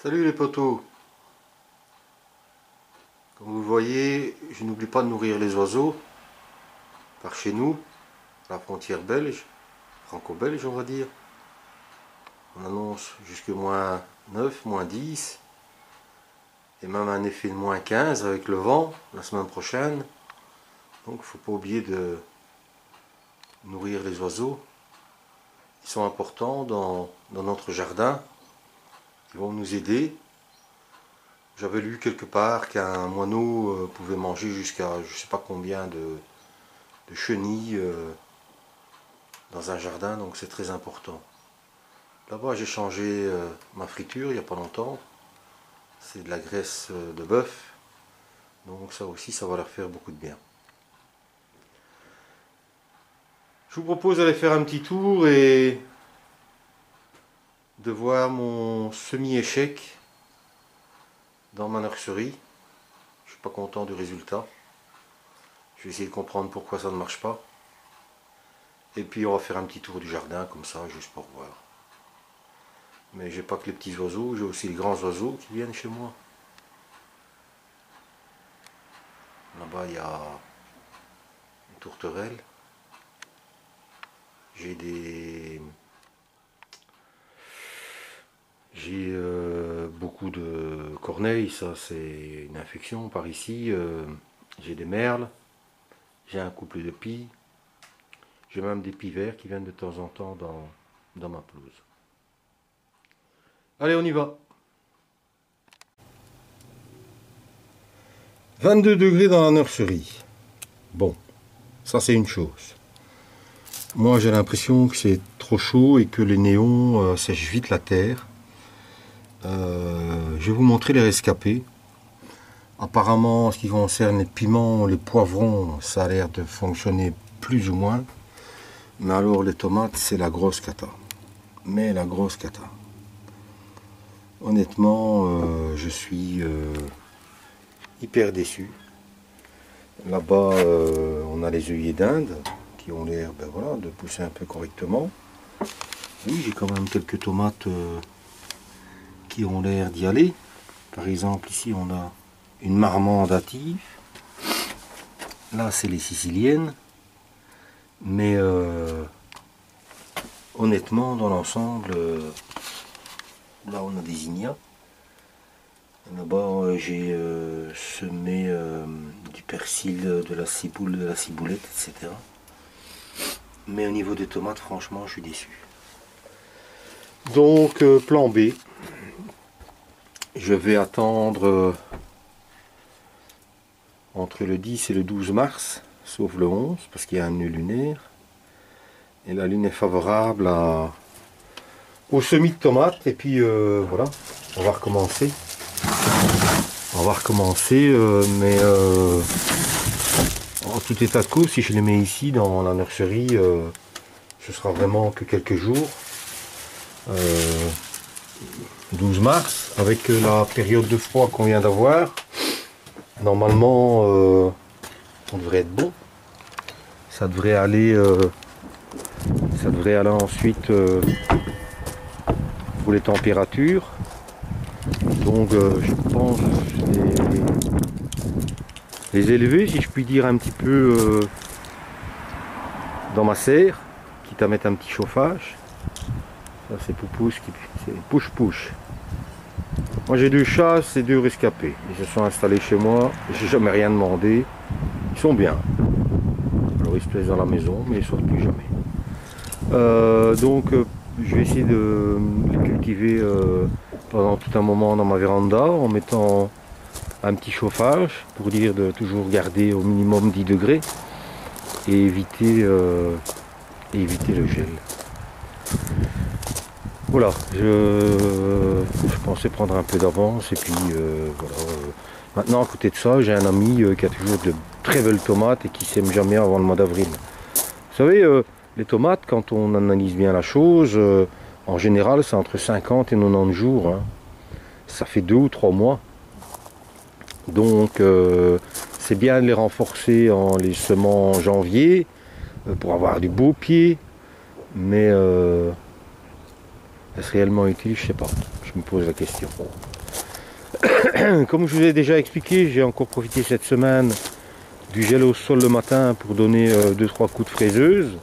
Salut les potos. Comme vous le voyez, je n'oublie pas de nourrir les oiseaux par chez nous, à la frontière belge, franco-belge on va dire. On annonce jusque -9, -10 et même un effet de -15 avec le vent la semaine prochaine. Donc il ne faut pas oublier de nourrir les oiseaux. Ils sont importants dans notre jardin. Ils vont nous aider. J'avais lu quelque part qu'un moineau pouvait manger jusqu'à je ne sais pas combien de chenilles dans un jardin, donc c'est très important. Là-bas j'ai changé ma friture il n'y a pas longtemps. C'est de la graisse de bœuf. Donc ça aussi, ça va leur faire beaucoup de bien. Je vous propose d'aller faire un petit tour et de voir mon semi-échec dans ma nurserie. Je suis pas content du résultat. Je vais essayer de comprendre pourquoi ça ne marche pas. Et puis on va faire un petit tour du jardin comme ça, juste pour voir. Mais j'ai pas que les petits oiseaux, j'ai aussi les grands oiseaux qui viennent chez moi. Là-bas il y a une tourterelle. J'ai beaucoup de corneilles, ça c'est une infection par ici. J'ai des merles, j'ai un couple de pies, j'ai même des pies verts qui viennent de temps en temps dans ma pelouse. Allez, on y va. 22 degrés dans la nurserie. Bon, ça c'est une chose. Moi j'ai l'impression que c'est trop chaud et que les néons sèchent vite la terre. Je vais vous montrer les rescapés. Apparemment, en ce qui concerne les piments, les poivrons, ça a l'air de fonctionner plus ou moins. Mais alors les tomates, c'est la grosse cata. Mais la grosse cata. Honnêtement, je suis hyper déçu. Là-bas, on a les œillets d'Inde qui ont l'air voilà, de pousser un peu correctement. Oui, j'ai quand même quelques tomates qui ont l'air d'y aller. Par exemple, ici, on a une marmande hâtive. Là, c'est les siciliennes. Mais honnêtement, dans l'ensemble, là, on a des ignas. Là-bas, j'ai semé du persil, de la ciboule, de la ciboulette, etc. Mais au niveau des tomates, franchement, je suis déçu. Donc, plan B. Je vais attendre entre le 10 et le 12 mars, sauf le 11, parce qu'il y a un nœud lunaire. Et la lune est favorable au semis de tomates. Et puis voilà, on va recommencer. On va recommencer, mais en tout état de cause, si je les mets ici dans la nurserie, ce sera vraiment que quelques jours. 12 mars, avec la période de froid qu'on vient d'avoir, normalement on devrait être bon. Ça devrait aller ensuite pour les températures. Donc je pense les élever, si je puis dire, un petit peu dans ma serre, quitte à mettre un petit chauffage. Ça c'est Poupouche, c'est Pouche-Pouche. Moi j'ai 2 chats, c'est 2 rescapés. Ils se sont installés chez moi, j'ai jamais rien demandé. Ils sont bien. Alors ils se plaisent dans la maison, mais ils ne sortent plus jamais. Donc je vais essayer de les cultiver pendant tout un moment dans ma véranda en mettant un petit chauffage pour dire de toujours garder au minimum 10 degrés et éviter le gel. Voilà, je pensais prendre un peu d'avance et puis voilà. Maintenant, à côté de ça, j'ai un ami qui a toujours de très belles tomates et qui sème jamais avant le mois d'avril. Vous savez, les tomates, quand on analyse bien la chose, en général, c'est entre 50 et 90 jours. Hein. Ça fait 2 ou 3 mois. Donc, c'est bien de les renforcer en les semant en janvier pour avoir du beau pied. Mais est-ce réellement utile? Je sais pas. Je me pose la question. Comme je vous ai déjà expliqué, j'ai encore profité cette semaine du gel au sol le matin pour donner 2-3 coups de fraiseuse.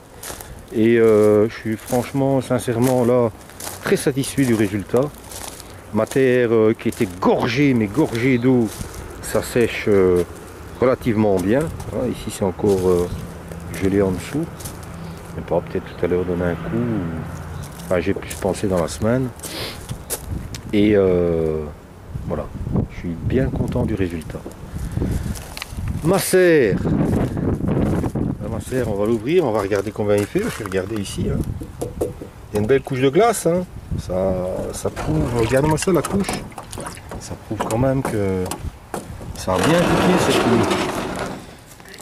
Et je suis franchement, sincèrement là, très satisfait du résultat. Ma terre qui était gorgée, mais gorgée d'eau, ça sèche relativement bien. Voilà, ici c'est encore gelé en dessous. Je vais peut-être tout à l'heure donner un coup. Enfin, j'ai plus pensé dans la semaine. Et voilà, je suis bien content du résultat. Ma serre. Ma serre, on va l'ouvrir, on va regarder combien il fait. Je vais regarder ici. Hein. Il y a une belle couche de glace. Hein. Ça prouve, regardez-moi ça la couche. Ça prouve quand même que ça a bien piqué cette nuit.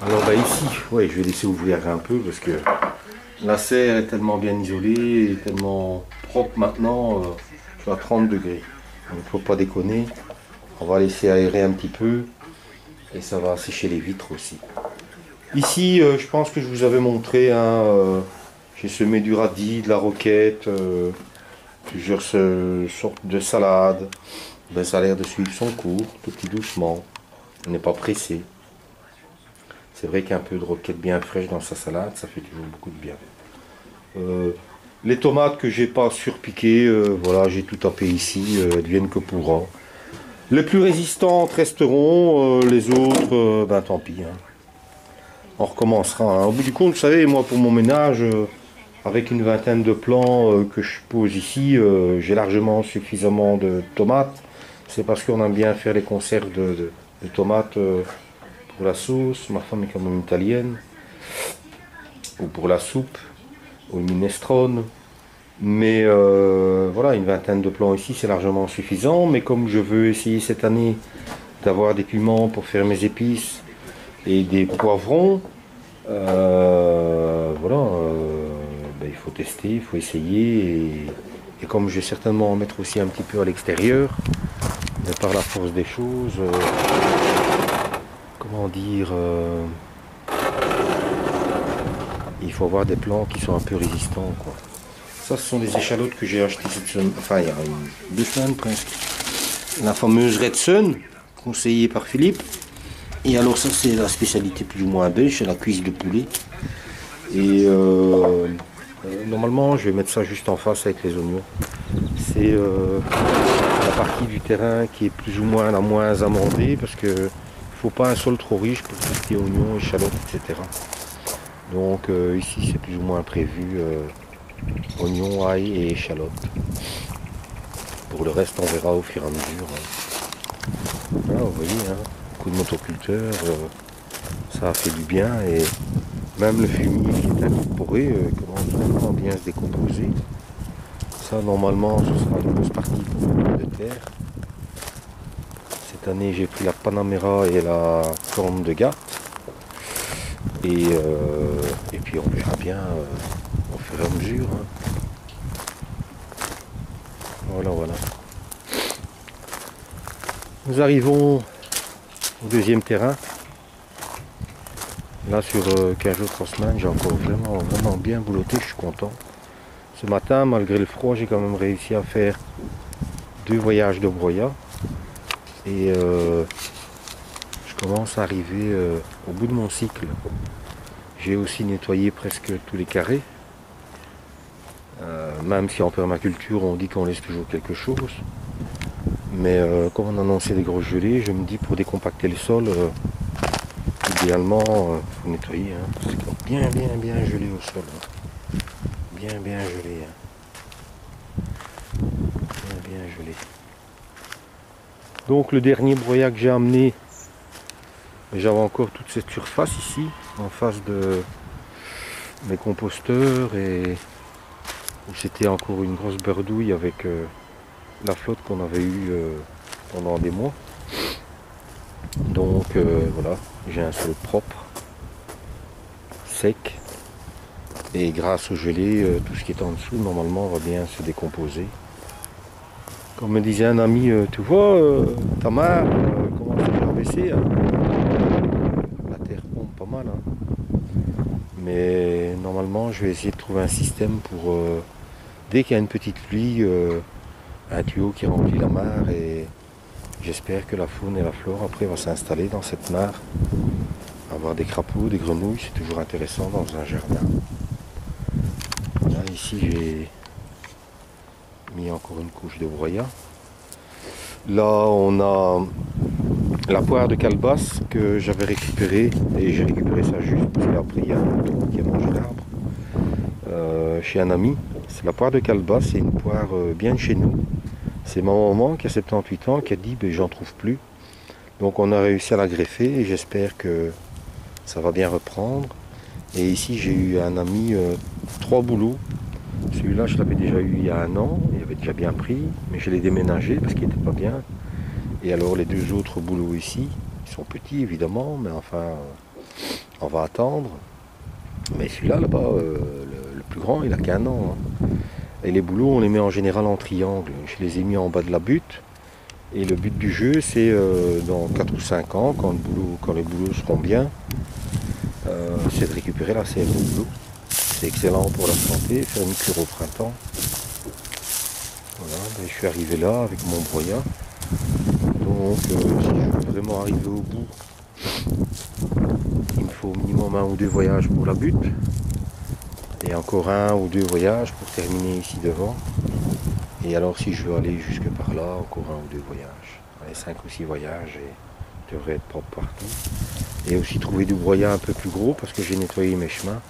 Alors bah ici, ouais, je vais laisser ouvrir un peu parce que la serre est tellement bien isolée et tellement propre maintenant. Je suis à 30 degrés. Il ne faut pas déconner. On va laisser aérer un petit peu et ça va sécher les vitres aussi. Ici, je pense que je vous avais montré, hein, j'ai semé du radis, de la roquette, plusieurs sortes de salades. Ben, ça a l'air de suivre son cours, tout petit doucement. On n'est pas pressé. C'est vrai qu'un peu de roquette bien fraîche dans sa salade, ça fait toujours beaucoup de bien. Les tomates que j'ai pas surpiquées, voilà, j'ai tout tapé ici, elles viennent que pourra. Les plus résistantes resteront, les autres, ben tant pis. Hein. On recommencera. Hein. Au bout du compte, vous savez, moi pour mon ménage, avec une vingtaine de plants que je pose ici, j'ai largement suffisamment de tomates. C'est parce qu'on aime bien faire les conserves de tomates pour la sauce. Ma femme est quand même italienne. Ou pour la soupe, ou une minestrone. Mais voilà, une vingtaine de plants ici, c'est largement suffisant. Mais comme je veux essayer cette année d'avoir des piments pour faire mes épices et des poivrons, voilà, ben, il faut tester, il faut essayer. Et comme je vais certainement en mettre aussi un petit peu à l'extérieur, mais par la force des choses, comment dire, il faut avoir des plants qui sont un peu résistants, quoi. Ça, ce sont des échalotes que j'ai achetées cette semaine, enfin il y a 2 semaines presque. La fameuse Red Sun, conseillée par Philippe. Et alors ça, c'est la spécialité plus ou moins belge, c'est la cuisse de poulet. Et normalement, je vais mettre ça juste en face avec les oignons. C'est la partie du terrain qui est plus ou moins la moins amendée parce que il faut pas un sol trop riche pour tout ce qui est oignons, échalotes, etc. Donc ici, c'est plus ou moins prévu. Oignons, ail et échalotes. Pour le reste, on verra au fur et à mesure. Voilà, vous voyez, hein, coup de motoculteur, ça a fait du bien et même le fumier qui est incorporé commence vraiment à bien se décomposer. Ça, normalement, ce sera une grosse partie pour le pomme de terre. Cette année, j'ai pris la Panamera et la corne de Gap. Et puis, on verra bien au fur et à mesure. Hein. Voilà. Nous arrivons au deuxième terrain. Là, sur 15 jours, 3 semaines, j'ai encore vraiment bien bouloté, je suis content. Ce matin, malgré le froid, j'ai quand même réussi à faire 2 voyages de broyat. Et je commence à arriver au bout de mon cycle. J'ai aussi nettoyé presque tous les carrés. Même si en permaculture on dit qu'on laisse toujours quelque chose. Mais comme on annonçait des grosses gelées, je me dis pour décompacter le sol, idéalement il faut nettoyer. Hein, parce que bien gelé au sol. Hein. Bien gelé. Hein. Bien gelé. Donc le dernier broyat que j'ai amené, j'avais encore toute cette surface ici, en face de mes composteurs et c'était encore une grosse berdouille avec la flotte qu'on avait eue pendant des mois. Donc voilà, j'ai un sol propre, sec, et grâce au gelé, tout ce qui est en dessous normalement va bien se décomposer. Comme me disait un ami, tu vois, ta mare commence à baisser. Hein. La terre pompe pas mal. Hein. Mais normalement, je vais essayer de trouver un système pour, dès qu'il y a une petite pluie, un tuyau qui remplit la mare et J'espère que la faune et la flore après va s'installer dans cette mare. Avoir des crapauds, des grenouilles, c'est toujours intéressant dans un jardin. Voilà, ici j'ai mis encore une couche de broyat. Là on a la poire de calebasse que j'avais récupérée, et j'ai récupéré ça juste parce qu'après il y a un mouton qui a mangé l'arbre chez un ami. C'est la poire de calebasse, c'est une poire bien de chez nous. C'est ma maman qui a 78 ans qui a dit ben, j'en trouve plus. Donc on a réussi à la greffer et j'espère que ça va bien reprendre. Et ici j'ai eu un ami 3 bouleaux. Celui-là je l'avais déjà eu il y a 1 an, il avait déjà bien pris, mais je l'ai déménagé parce qu'il n'était pas bien. Et alors les 2 autres bouleaux ici, ils sont petits évidemment, mais enfin on va attendre. Mais celui-là là-bas, le plus grand, il a qu'1 an. Hein. Et les bouleaux, on les met en général en triangle. Je les ai mis en bas de la butte. Et le but du jeu, c'est dans 4 ou 5 ans, quand les bouleaux seront bien, c'est de récupérer la sève de boulot. C'est excellent pour la santé, faire une cure au printemps. Voilà, ben, je suis arrivé là avec mon broyat. Donc si je veux vraiment arriver au bout, il me faut au minimum 1 ou 2 voyages pour la butte. Et encore 1 ou 2 voyages pour terminer ici devant. Et alors si je veux aller jusque par là, encore 1 ou 2 voyages. Allez, 5 ou 6 voyages et je devrais être propre partout. Et aussi trouver du broyat un peu plus gros parce que j'ai nettoyé mes chemins.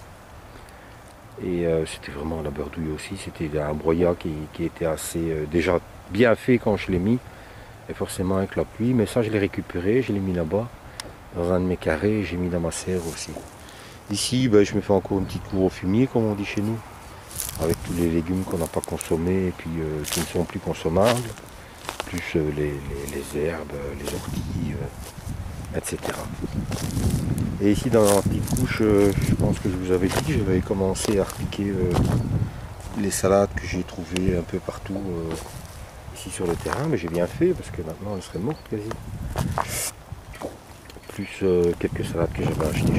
Et c'était vraiment la bordouille aussi. C'était un broyat qui était assez déjà bien fait quand je l'ai mis. Et forcément avec la pluie. Mais ça je l'ai récupéré, je l'ai mis là-bas. Dans un de mes carrés et j'ai mis dans ma serre aussi. Ici ben, je me fais encore une petite cour au fumier comme on dit chez nous. Avec tous les légumes qu'on n'a pas consommés et puis qui ne sont plus consommables, plus les herbes, les orties, etc. Et ici dans la petite couche, je pense que je vous avais dit, j'avais commencé à repiquer les salades que j'ai trouvées un peu partout ici sur le terrain, mais j'ai bien fait parce que maintenant elles seraient mortes quasi. Plus quelques salades que j'avais achetées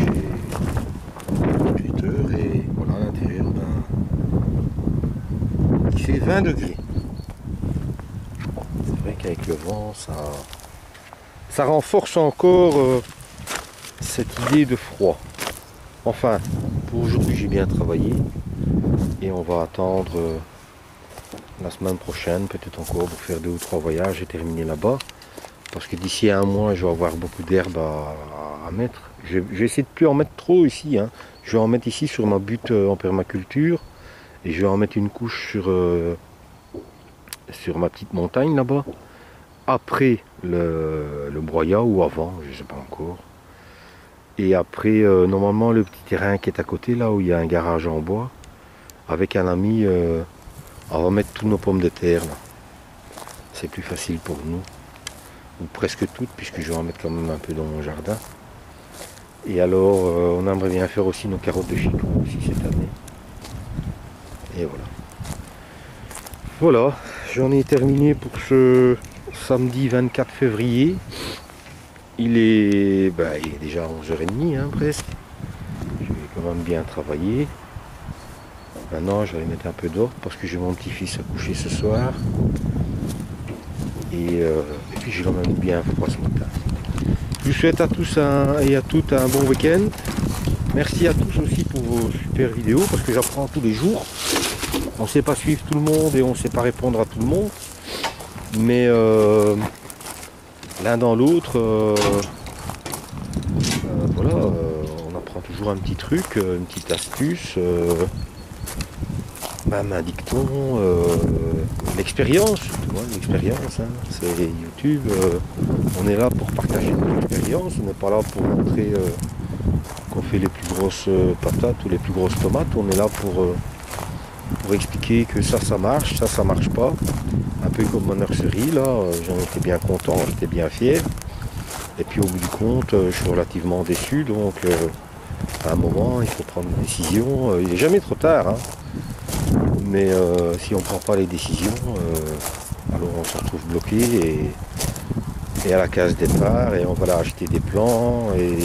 chez Twitter et voilà à l'intérieur il fait 20 degrés. C'est vrai qu'avec le vent, ça renforce encore cette idée de froid. Enfin, pour aujourd'hui, j'ai bien travaillé. Et on va attendre la semaine prochaine, peut-être encore, pour faire 2 ou 3 voyages et terminer là-bas. Parce que d'ici à 1 mois, je vais avoir beaucoup d'herbe à mettre. Je vais essayer de ne plus en mettre trop ici. Hein. Je vais en mettre ici sur ma butte en permaculture. Et je vais en mettre une couche sur ma petite montagne là-bas. Après le broyat ou avant, je ne sais pas encore. Et après, normalement, le petit terrain qui est à côté, là où il y a un garage en bois, avec un ami, on va mettre toutes nos pommes de terre là. C'est plus facile pour nous. Ou presque toutes, puisque je vais en mettre quand même un peu dans mon jardin. Et alors, on aimerait bien faire aussi nos carottes de chicot aussi cette année. Et voilà. Voilà, j'en ai terminé pour ce samedi 24 février. Il est déjà 11h30 hein, presque. Je vais quand même bien travailler. Maintenant je vais mettre un peu d'ordre parce que j'ai mon petit-fils à coucher ce soir. Et puis j'ai quand même bien froid ce matin. Je vous souhaite à tous et à toutes un bon week-end. Merci à tous aussi pour vos super vidéos parce que j'apprends tous les jours. On ne sait pas suivre tout le monde et on ne sait pas répondre à tout le monde. Mais l'un dans l'autre, voilà, on apprend toujours un petit truc, une petite astuce, même un dicton, l'expérience, l'expérience, hein, c'est YouTube. On est là pour partager notre expérience, on n'est pas là pour montrer qu'on fait les plus grosses patates ou les plus grosses tomates, on est là pour expliquer que ça marche, ça marche pas. Un peu comme ma nurserie, là, j'en étais bien content, j'étais bien fier. Et puis au bout du compte, je suis relativement déçu, donc à un moment, il faut prendre une décision. Il n'est jamais trop tard, hein. Mais si on ne prend pas les décisions, alors on se retrouve bloqué et à la case départ, et on va là acheter des plants, et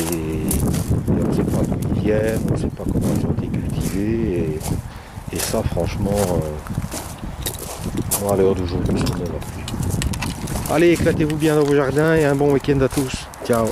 on ne sait pas d'où ils viennent, on ne sait pas comment ils ont été cultivés. Et ça, franchement, moi à l'heure d'aujourd'hui, ça ne me va plus. Allez, éclatez-vous bien dans vos jardins et un bon week-end à tous. Ciao.